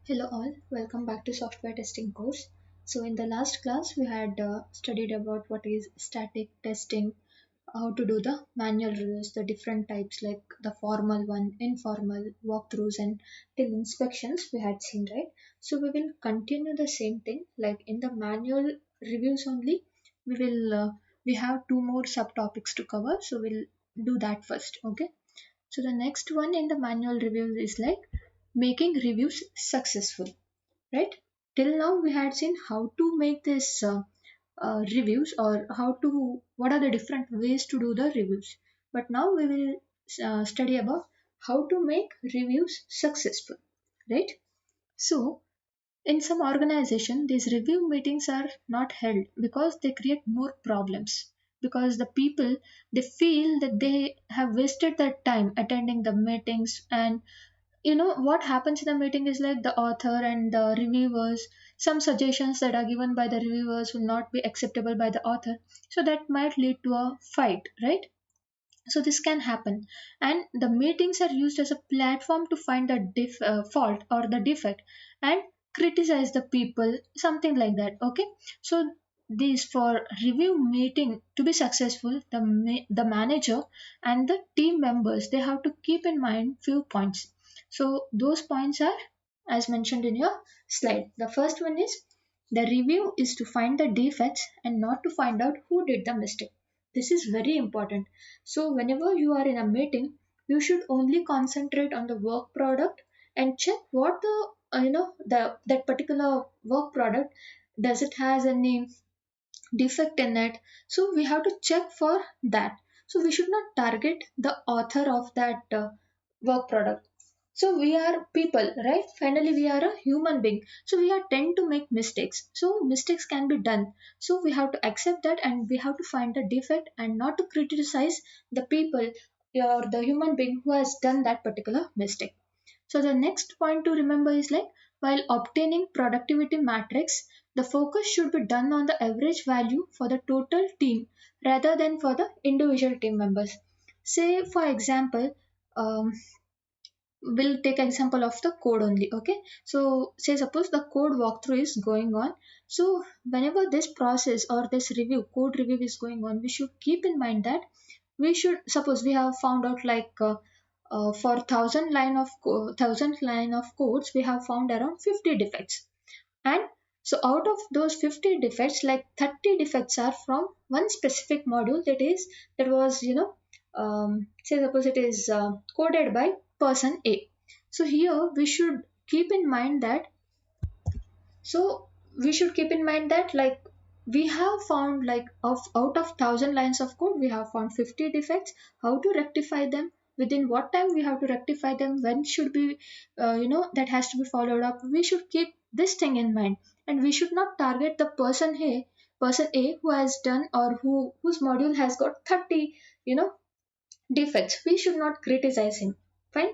Hello all, welcome back to software testing course. So in the last class we had studied about what is static testing, how to do the manual reviews, the different types like the formal one, informal, walkthroughs and till inspections we had seen, right? So we will continue the same thing like in the manual reviews only. We have two more subtopics to cover, so we'll do that first, okay? So the next one in the manual reviews is like making reviews successful, right? Till now we had seen how to make this reviews or what are the different ways to do the reviews. But now we will study about how to make reviews successful, right? So in some organization, these review meetings are not held because they create more problems. Because the people they feel that they have wasted their time attending the meetings, and what happens in the meeting is like the author and the reviewers, some suggestions that are given by the reviewers will not be acceptable by the author, so that might lead to a fight, right? So this can happen, and the meetings are used as a platform to find the fault or the defect and criticize the people, something like that, okay? So these for review meeting to be successful, the manager and the team members they have to keep in mind few points. So those points are as mentioned in your slide. The first one is the review is to find the defects and not to find out who did the mistake. This is very important. So whenever you are in a meeting, you should only concentrate on the work product and check what the that particular work product, does it has any defect in it. So we have to check for that. So we should not target the author of that work product. So we are people, right? Finally we are a human being, so we are tend to make mistakes, so mistakes can be done. So we have to accept that and we have to find the defect and not to criticize the people or the human being who has done that particular mistake. So the next point to remember is like while obtaining productivity matrix, the focus should be done on the average value for the total team rather than for the individual team members. Say for example, we'll take example of the code only, okay? So say suppose the code walkthrough is going on. So whenever this process or this code review is going on, we should keep in mind that we should suppose we have found out like for thousand line of codes we have found around 50 defects, and so out of those 50 defects like 30 defects are from one specific module, that was say suppose it is coded by person A. So here we should keep in mind that so we should keep in mind that like we have found like of out of 1,000 lines of code we have found 50 defects. How to rectify them, within what time we have to rectify them, when should be that has to be followed up. We should keep this thing in mind, and we should not target the person A who has done or whose module has got 30 you know defects. We should not criticize him. Fine.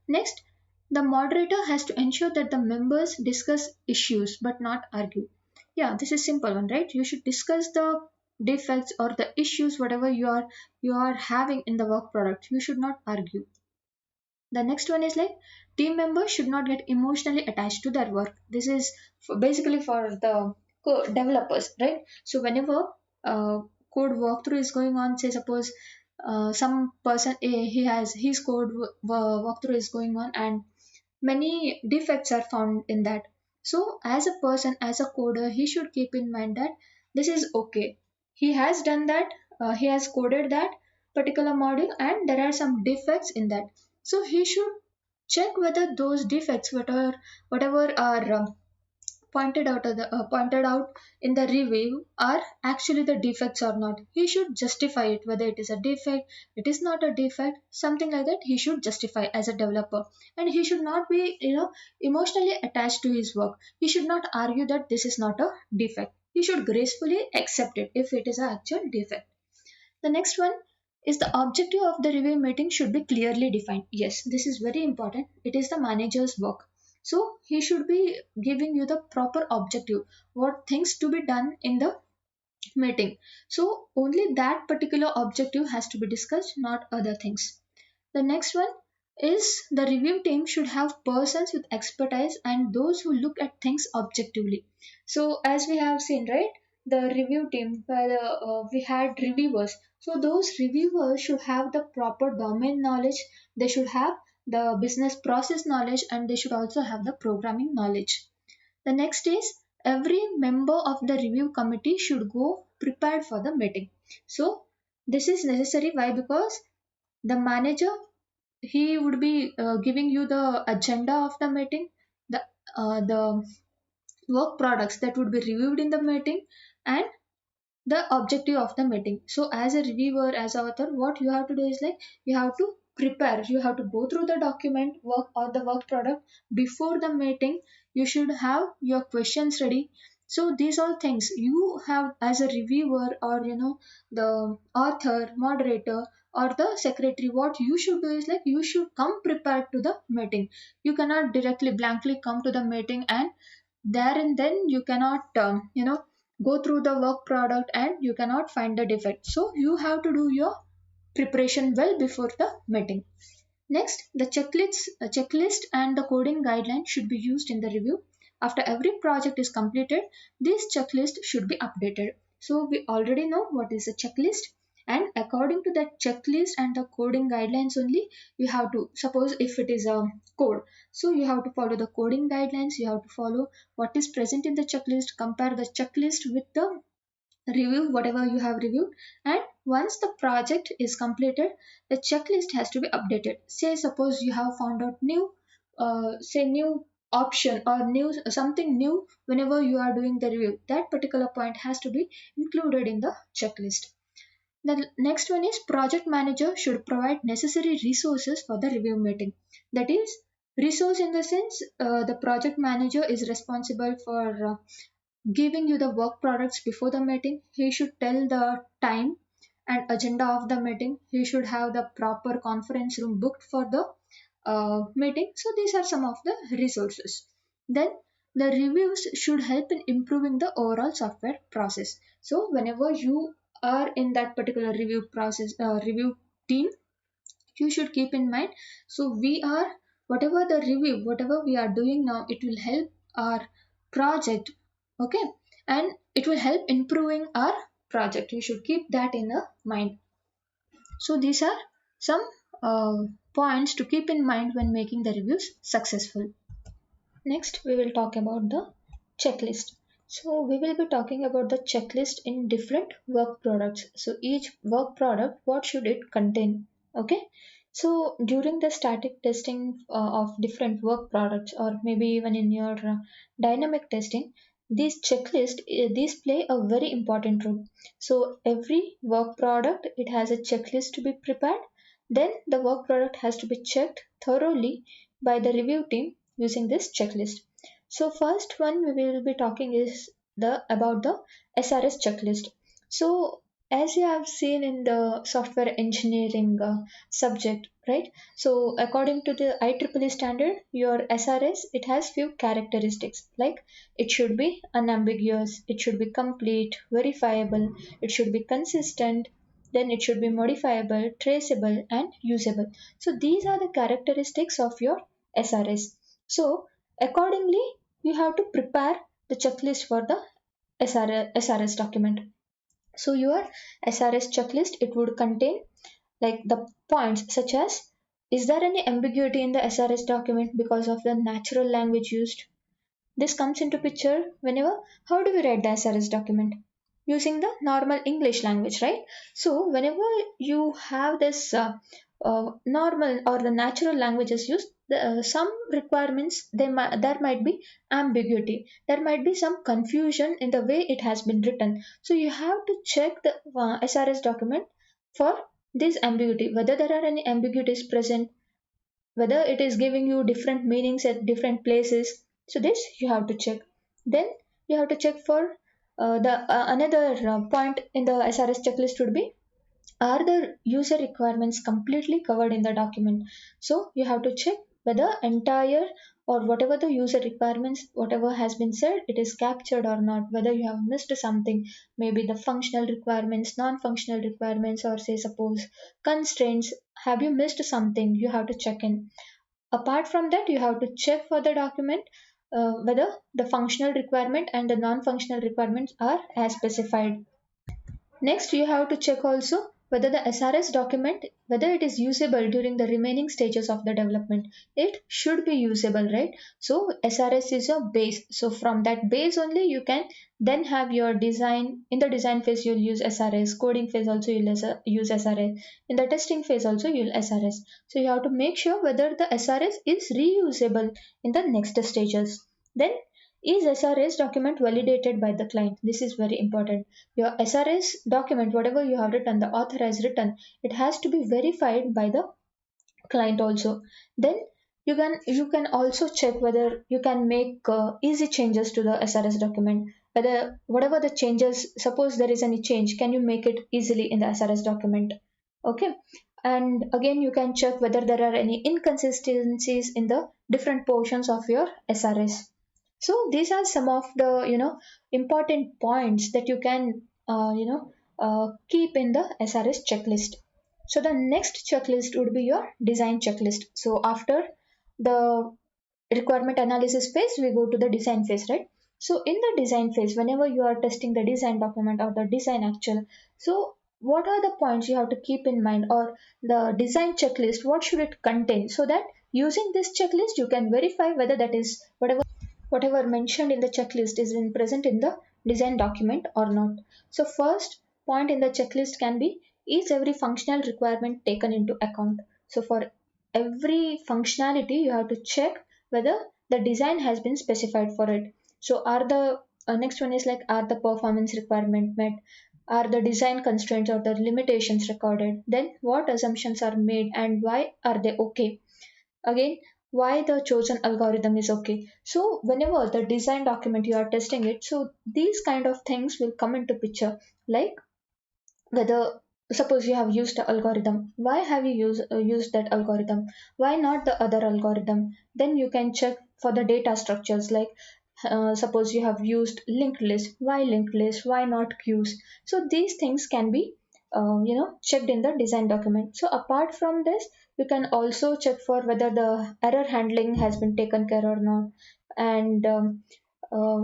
Next, the moderator has to ensure that the members discuss issues but not argue. Yeah, this is simple one, right? You should discuss the defects or the issues whatever you are having in the work product. You should not argue. The next one is like team members should not get emotionally attached to their work. This is basically for the developers, right? So whenever code walkthrough is going on, say suppose some person A, he has his code walkthrough is going on and many defects are found in that. So as a person, as a coder, he should keep in mind that this is okay. He has done that, he has coded that particular module and there are some defects in that. So he should check whether those defects, whatever are pointed out in the review are actually the defects or not. He should justify it, whether it is a defect, it is not a defect, something like that. He should justify as a developer, and he should not be emotionally attached to his work. He should not argue that this is not a defect. He should gracefully accept it if it is an actual defect. The next one is the objective of the review meeting should be clearly defined. Yes, this is very important. It is the manager's work. So he should be giving you the proper objective, what things to be done in the meeting. So only that particular objective has to be discussed, not other things. The next one, is the review team should have persons with expertise and those who look at things objectively. So as we have seen, right, the review team where we had reviewers. So those reviewers should have the proper domain knowledge. They should have the business process knowledge and they should also have the programming knowledge. The next is every member of the review committee should go prepared for the meeting. So this is necessary. Why? Because the manager, he would be giving you the agenda of the meeting, the work products that would be reviewed in the meeting, and the objective of the meeting. So as a reviewer, as a author, what you have to do is like you have to prepare, you have to go through the document work or the work product before the meeting. You should have your questions ready. So these all things you have as a reviewer, or the author, moderator, or the secretary, what you should do is like you should come prepared to the meeting. You cannot directly blankly come to the meeting, and there and then you cannot go through the work product and you cannot find the defect. So you have to do your preparation well before the meeting. Next, the checklist and the coding guideline should be used in the review. After every project is completed, this checklist should be updated. So we already know what is a checklist, and according to that checklist and the coding guidelines only, you have to, suppose if it is a code, so you have to follow the coding guidelines, you have to follow what is present in the checklist, compare the checklist with the review whatever you have reviewed. And once the project is completed, the checklist has to be updated. Say suppose you have found out new say new option or new something new. Whenever you are doing the review, that particular point has to be included in the checklist. The next one is project manager should provide necessary resources for the review meeting. That is, resource in the sense, the project manager is responsible for giving you the work products before the meeting. He should tell the time and agenda of the meeting. He should have the proper conference room booked for the meeting. So these are some of the resources. Then the reviews should help in improving the overall software process. So whenever you are in that particular review process, review team, you should keep in mind. So we are, whatever the review, whatever we are doing now, it will help our project, okay, and it will help improving our project. You should keep that in the mind. So these are some uh, points to keep in mind when making the reviews successful. Next, we will talk about the checklist. So we will be talking about the checklist in different work products. So each work product, what should it contain? Okay. So during the static testing of different work products, or maybe even in your dynamic testing, these play a very important role. So every work product, it has a checklist to be prepared. Then the work product has to be checked thoroughly by the review team using this checklist. So first one we will be talking is the about the SRS checklist. So as you have seen in the software engineering subject, right? So according to the IEEE standard, your SRS, it has few characteristics, like it should be unambiguous, it should be complete, verifiable, it should be consistent, then it should be modifiable, traceable, and usable. So these are the characteristics of your SRS. So accordingly, you have to prepare the checklist for the SRS document. So your SRS checklist, it would contain like the points such as, is there any ambiguity in the SRS document because of the natural language used? This comes into picture whenever, how do we write the SRS document? Using the normal English language, right? So whenever you have this normal or the natural languages used, some requirements, there might be ambiguity. There might be some confusion in the way it has been written. So you have to check the SRS document for this ambiguity, whether there are any ambiguities present, whether it is giving you different meanings at different places. So this you have to check. Then you have to check for the another point in the SRS checklist would be, are the user requirements completely covered in the document? So you have to check whether entire or whatever the user requirements, whatever has been said, it is captured or not, whether you have missed something, maybe the functional requirements, non-functional requirements, or say suppose constraints have you missed something, you have to check in. Apart from that, you have to check for the document whether the functional requirement and the non-functional requirements are as specified. Next, you have to check also whether the SRS document, whether it is usable during the remaining stages of the development. It should be usable, right? So SRS is your base. So from that base only you can then have your design. In the design phase you'll use SRS, coding phase also you'll use SRS, in the testing phase also you'll SRS. So you have to make sure whether the SRS is reusable in the next stages. Then, is SRS document validated by the client? This is very important. Your SRS document, whatever you have written, the author has written, it has to be verified by the client also. Then you can also check whether you can make easy changes to the SRS document. Whether whatever the changes, suppose there is any change, can you make it easily in the SRS document? Okay. And again, you can check whether there are any inconsistencies in the different portions of your SRS. So these are some of the important points that you can keep in the SRS checklist. So the next checklist would be your design checklist. So after the requirement analysis phase, we go to the design phase, right? So in the design phase, whenever you are testing the design document or the design actual, so what are the points you have to keep in mind, or the design checklist, what should it contain, so that using this checklist you can verify whether that is whatever mentioned in the checklist is in present in the design document or not. So first point in the checklist can be, is every functional requirement taken into account? So for every functionality you have to check whether the design has been specified for it. So are the next one is like, are the performance requirement met? Are the design constraints or the limitations recorded? Then what assumptions are made and why are they okay? Again, why the chosen algorithm is okay. So whenever the design document you are testing it, so these kind of things will come into picture, like whether, suppose you have used the algorithm, why have you used that algorithm, why not the other algorithm. Then you can check for the data structures, like suppose you have used linked list, why linked list, why not queues. So these things can be checked in the design document. So apart from this, you can also check for whether the error handling has been taken care or not, and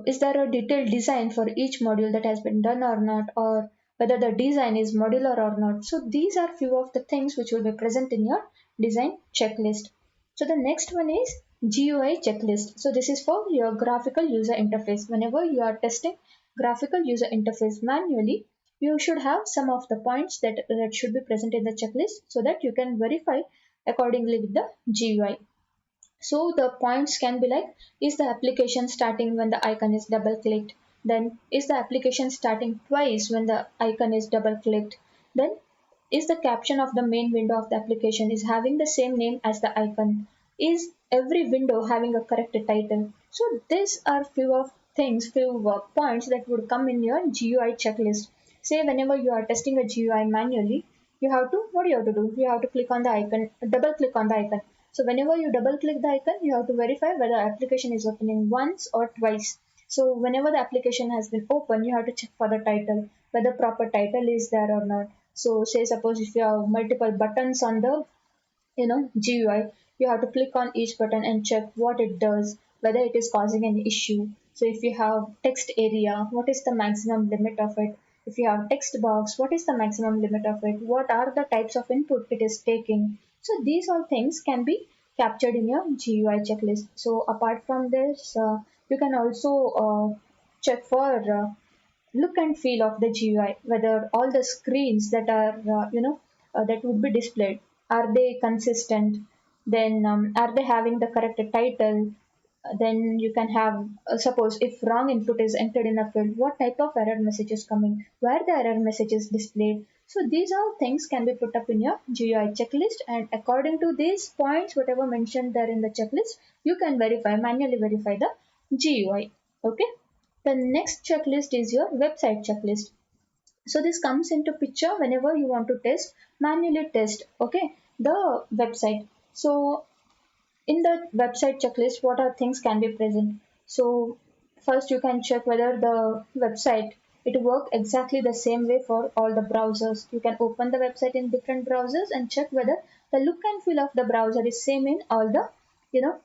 is there a detailed design for each module that has been done or not, or whether the design is modular or not. So these are few of the things which will be present in your design checklist. So the next one is GUI checklist. So this is for your graphical user interface. Whenever you are testing graphical user interface manually, you should have some of the points that should be present in the checklist, so that you can verify accordingly with the GUI. So the points can be like, is the application starting when the icon is double clicked? Then is the application starting twice when the icon is double clicked? Then is the caption of the main window of the application is having the same name as the icon? Is every window having a correct title? So these are few of things, few points that would come in your GUI checklist. Say whenever you are testing a GUI manually, you have to, what do you have to do? You have to click on the icon, double click on the icon. So whenever you double click the icon, you have to verify whether the application is opening once or twice. So whenever the application has been opened, you have to check for the title, whether proper title is there or not. So say suppose if you have multiple buttons on the GUI, you have to click on each button and check what it does, whether it is causing an issue. So if you have text area, what is the maximum limit of it? If you have text box, what is the maximum limit of it? What are the types of input it is taking? So these all things can be captured in your GUI checklist. So apart from this, you can also check for look and feel of the GUI, whether all the screens that are that would be displayed, are they consistent? Then are they having the correct title? Then you can have, suppose if wrong input is entered in a field, what type of error message is coming, where the error message is displayed. So these all things can be put up in your GUI checklist, and according to these points, whatever mentioned there in the checklist, you can manually verify the GUI. Okay. The next checklist is your website checklist. So this comes into picture whenever you want to manually test, okay, the website. So in the website checklist, what are things can be present? So first you can check whether the website, it work exactly the same way for all the browsers. You can open the website in different browsers and check whether the look and feel of the browser is same in all the, you know,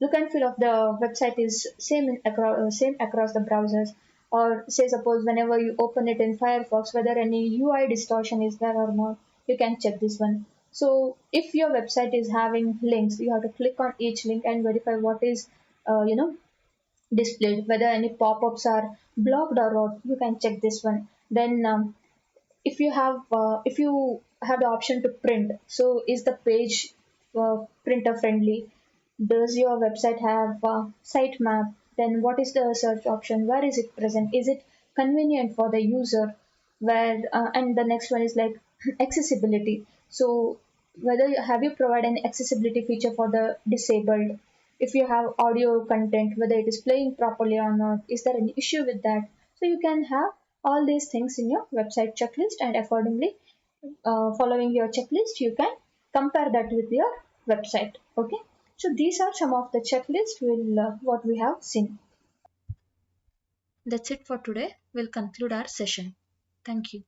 look and feel of the website is same across the browsers. Or say suppose whenever you open it in Firefox, whether any UI distortion is there or not, you can check this one. So if your website is having links, you have to click on each link and verify what is, displayed, whether any pop-ups are blocked or not. You can check this one. Then if you have the option to print, so is the page printer friendly? Does your website have sitemap? Then what is the search option? Where is it present? Is it convenient for the user? Where and the next one is like accessibility. So whether have you provided an accessibility feature for the disabled? If you have audio content, whether it is playing properly or not, is there an issue with that? So you can have all these things in your website checklist, and accordingly following your checklist you can compare that with your website. Okay, so these are some of the checklist will what we have seen. That's it for today. We'll conclude our session. Thank you.